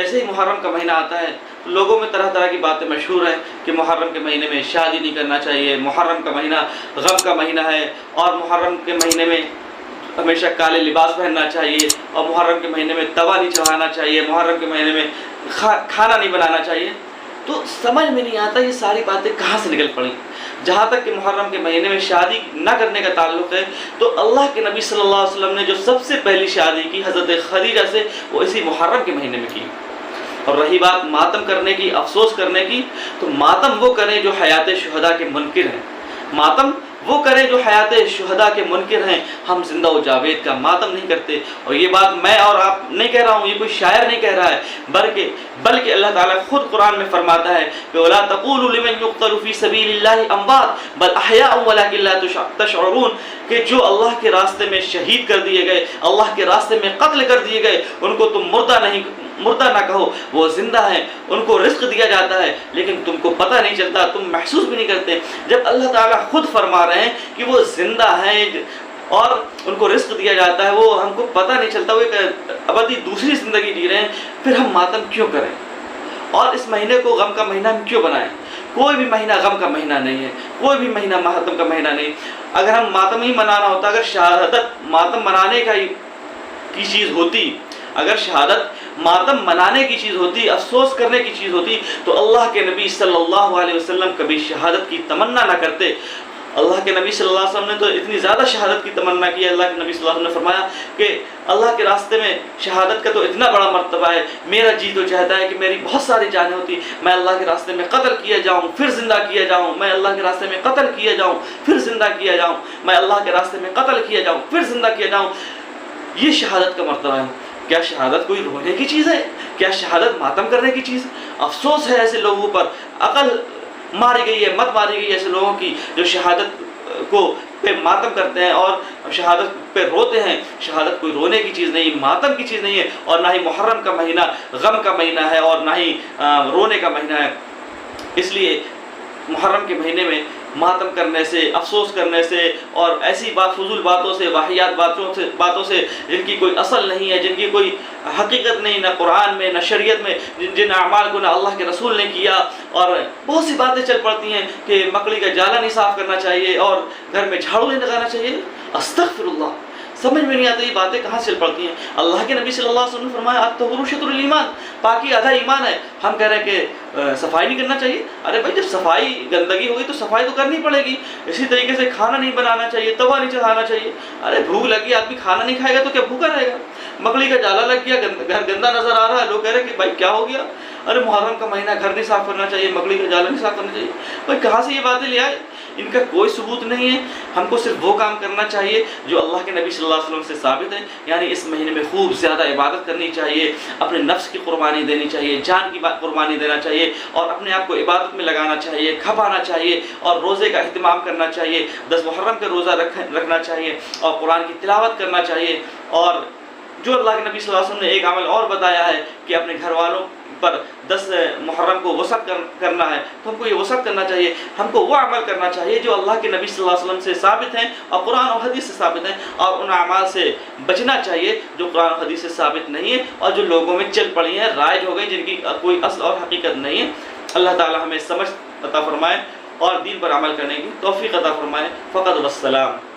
جیسے ہی محرم کا مہینہ آتا ہے تو لوگوں میں طرح طرح کی باتیں مشہور ہیں کہ محرم کے مہینے میں شادی نہیں کرنا چاہیے، محرم کا مہینہ غم کا مہینہ ہے، اور محرم کے مہینے میں ہمیشہ کالے لباس پہننا چاہیے، اور محرم کے مہینے میں توا نہیں چڑھانا چاہیے، محرم کے مہینے میں کھانا نہیں بنانا چاہیے۔ تو سمجھ میں نہیں آتا یہ ساری باتیں کہاں سے نکل پڑیں۔ جہاں تک کہ محرم کے مہینے میں شادی نہ کرنے کا تعلق ہے تو اللہ کے نبی صلی اللہ علیہ وسلم نے جو سب سے پہلی شادی کی حضرت خدیجہ سے، وہ اسی محرم کے مہینے میں کی۔ اور رہی بات ماتم کرنے کی، افسوس کرنے کی، تو ماتم وہ کریں جو حیات شہداء کے منکر ہیں، ماتم وہ کریں جو حیات شہداء کے منکر ہیں۔ ہم زندہ و جاوید کا ماتم نہیں کرتے، اور یہ بات میں اور آپ نہیں کہہ رہا ہوں، یہ کوئی شاعر نہیں کہہ رہا ہے، بلکہ اللہ تعالیٰ خود قرآن میں فرماتا ہے کہ وَلَا تَقُولُوا لِمَنْ يُقْتَلُ فِي سَبِيلِ اللَّهِ أَمْوَاتٌ بَلْ أَحْيَاءٌ وَلَكِنْ لَا تَشْعُرُونَ، کہ جو اللہ کے راستے میں شہید کر دیے گئے، اللہ کے راستے میں قتل کر دیے گئے، ان کو تم مردہ نہ کہو، وہ زندہ ہیں، ان کو رزق دیا جاتا ہے، لیکن تم کو پتہ نہیں چلتا، تم محسوس بھی نہیں کرتے۔ جب اللہ تعالیٰ خود فرما رہے ہیں کہ وہ زندہ ہیں اور ان کو رزق دیا جاتا ہے، وہ ہم کو پتہ نہیں چلتا، وہ ایک ابدی دوسری زندگی جی رہے ہیں، پھر ہم ماتم کیوں کریں؟ اور اس مہینے کو غم کا مہینہ ہم کیوں بنائیں؟ کوئی بھی مہینہ غم کا مہینہ نہیں ہے، کوئی بھی مہینہ ماتم کا مہینہ نہیں۔ اگر ہم ماتم ہی منانا ہوتا، اگر شہادت ماتم منانے کی چیز ہوتی، اگر شہادت ماتم منانے کی چیز ہوتی، افسوس کرنے کی چیز ہوتی، تو اللہ کے نبی صلی اللہ علیہ وسلم کبھی شہادت کی تمنا نہ کرتے۔ اللہ کے نبی صلی اللہ علیہ وسلم نے تو اتنی زیادہ شہادت کی تمنا کی ہے، اللہ کے نبی صلی اللہ علیہ وسلم نے فرمایا کہ اللہ کے راستے میں شہادت کا تو اتنا بڑا مرتبہ ہے، میرا جی تو چاہتا ہے کہ میری بہت ساری جانیں ہوتی، میں اللہ کے راستے میں قتل کیا جاؤں پھر زندہ کیا جاؤں، میں اللہ کے راستے میں قتل کیا جاؤں پھر زندہ کیا جاؤں، میں اللہ کے راستے میں قتل کیا جاؤں پھر زندہ کیا جاؤں۔ یہ شہادت کا مرتبہ ہے۔ کیا شہادت کوئی رونے کی چیز ہے؟ کیا شہادت ماتم کرنے کی چیز؟ افسوس ہے ایسے لوگوں پر، عقل ماری گئی ہے، مت ماری گئی ہے ایسے لوگوں کی جو شہادت کو پہ ماتم کرتے ہیں اور شہادت پہ روتے ہیں۔ شہادت کوئی رونے کی چیز نہیں، ماتم کی چیز نہیں ہے، اور نہ ہی محرم کا مہینہ غم کا مہینہ ہے، اور نہ ہی رونے کا مہینہ ہے۔ اس لیے محرم کے مہینے میں ماتم کرنے سے، افسوس کرنے سے، اور ایسی فضول باتوں سے، واہیات باتوں سے جن کی کوئی اصل نہیں ہے، جن کی کوئی حقیقت نہیں، نہ قرآن میں نہ شریعت میں، جن اعمال کو نہ اللہ کے رسول نے کیا، اور بہت سی باتیں چل پڑتی ہیں کہ مکڑی کا جالا نہیں صاف کرنا چاہیے اور گھر میں جھاڑو نہیں لگانا چاہیے۔ استغفر اللہ، سمجھ میں نہیں آتا یہ باتیں کہاں سے چل پڑتی ہیں۔ اللہ کے نبی صلی اللہ علیہ وسلم نے فرمایا الطہور شطر الایمان، پاکی آدھا ایمان ہے۔ ہم کہہ رہے ہیں کہ صفائی نہیں کرنا چاہیے۔ ارے بھائی، جب صفائی گندگی ہوگی تو صفائی تو کرنی پڑے گی۔ اسی طریقے سے کھانا نہیں بنانا چاہیے، توا نہیں چڑھانا چاہیے۔ ارے بھوک لگی، آدمی کھانا نہیں کھائے گا تو کیا بھوکا رہے گا؟ مکڑی کا جالا لگ گیا، گھر گندا نظر آ رہا ہے، لوگ کہہ رہے ہیں کہ بھائی کیا ہو گیا؟ ارے محرم کا مہینہ، گھر نہیں صاف کرنا چاہیے، مکڑی کا جالا نہیں صاف کرنا چاہیے۔ بھائی کہاں سے یہ باتیں لے آئے؟ ان کا کوئی ثبوت نہیں ہے۔ ہم کو صرف وہ کام کرنا چاہیے جو اللہ کے نبی صلی اللہ علیہ وسلم سے ثابت ہے، یعنی اس مہینے میں خوب زیادہ عبادت کرنی چاہیے، اپنے نفس کی قربانی دینی چاہیے، جان کی قربانی دینا چاہیے، اور اپنے آپ کو عبادت میں لگانا چاہیے، کھپانا چاہیے، اور روزے کا اہتمام کرنا چاہیے، 10 محرم کے روزہ رکھنا چاہیے، اور قرآن کی تلاوت کرنا چاہیے۔ اور جو اللہ کے نبی صلی اللہ علیہ وسلم نے ایک عمل اور بتایا ہے کہ اپنے گھر والوں پر 10 محرم کو وسعت کرنا ہے، تو ہم کو یہ وسعت کرنا چاہیے۔ ہم کو وہ عمل کرنا چاہیے جو اللہ کے نبی صلی اللہ علیہ وسلم سے ثابت ہیں اور قرآن اور حدیث سے ثابت ہیں، اور ان اعمال سے بچنا چاہیے جو قرآن اور حدیث سے ثابت نہیں ہے اور جو لوگوں میں چل پڑی ہیں، رائج ہو گئی، جن کی کوئی اصل اور حقیقت نہیں ہے۔ اللہ تعالی ہمیں سمجھ عطا فرمائے اور دین پر عمل کرنے کی توفیق عطا فرمائے۔ فقط والسلام۔